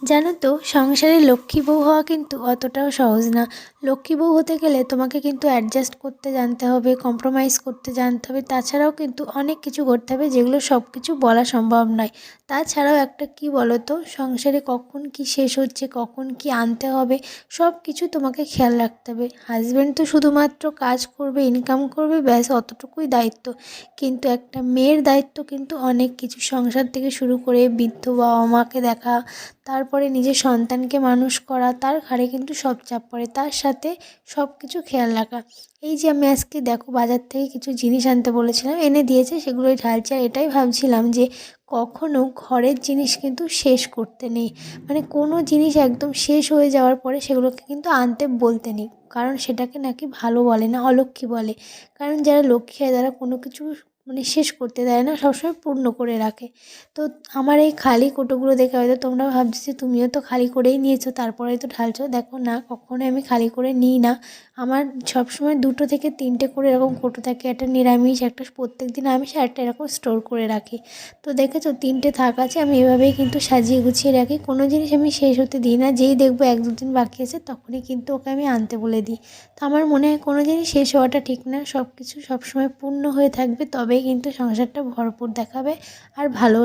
জানো তো, সংসারে লক্ষ্মী বউ হওয়া কিন্তু অতটাও সহজ না। লক্ষ্মী বউ হতে গেলে তোমাকে কিন্তু অ্যাডজাস্ট করতে জানতে হবে, কম্প্রোমাইজ করতে জানতে হবে। তাছাড়াও কিন্তু অনেক কিছু করতে হবে, যেগুলো সব কিছু বলা সম্ভব নয়। তাছাড়াও একটা কি বলো তো, সংসারে কখন কি শেষ হচ্ছে, কখন কি আনতে হবে, সব কিছু তোমাকে খেয়াল রাখতে হবে। হাজব্যান্ড তো শুধুমাত্র কাজ করবে, ইনকাম করবে, ব্যাস অতটুকুই দায়িত্ব। কিন্তু একটা মেয়ের দায়িত্ব কিন্তু অনেক কিছু, সংসার থেকে শুরু করে বৃদ্ধ বাবা মাকে দেখা, তারপরে নিজের সন্তানকে মানুষ করা, তার ঘাড়ে কিন্তু সব চাপ পড়ে। তার সাথে সব কিছু খেয়াল রাখা। এই যে আমি আজকে দেখো বাজার থেকে কিছু জিনিস আনতে বলেছিলাম, এনে দিয়েছে, সেগুলোই ঢালছি। আর এটাই ভাবছিলাম যে কখনো ঘরের জিনিস কিন্তু শেষ করতে নেই। মানে কোনো জিনিস একদম শেষ হয়ে যাওয়ার পরে সেগুলোকে কিন্তু আনতে বলতে নেই, কারণ সেটাকে নাকি ভালো বলে না, অলক্ষ্মী বলে। কারণ যারা লক্ষ্মী হয় তারা কোনো কিছু মানে শেষ করতে দেয় না, সবসময় পূর্ণ করে রাখে। তো আমার এই খালি কোটোগুলো দেখে হয়তো তোমরা ভাবছো যে তুমিও তো খালি করেই নিয়েছো তারপরেই তো ঢালছো। দেখো না, কখনোই আমি খালি করে নিই না। আমার সবসময় 2 থেকে 3টে করে এরকম কোটো থাকে, একটা নিরামিষ, একটা প্রত্যেক দিন আমিষ, আর একটা এরকম স্টোর করে রাখি। তো দেখেছো 3টে থাক আছে, আমি এভাবেই কিন্তু সাজিয়ে গুছিয়ে রাখি। কোনো জিনিস আমি শেষ হতে দিই না, যেই দেখবো 1-2 দিন বাকি আছে তখনই কিন্তু ওকে আমি আনতে বলে দিই। তো আমার মনে হয় কোনো জিনিস শেষ হওয়াটা ঠিক না, সব কিছু সবসময় পূর্ণ হয়ে থাকবে, তবেই কিন্তু সংসারটা ভরপুর দেখাবে আর ভালো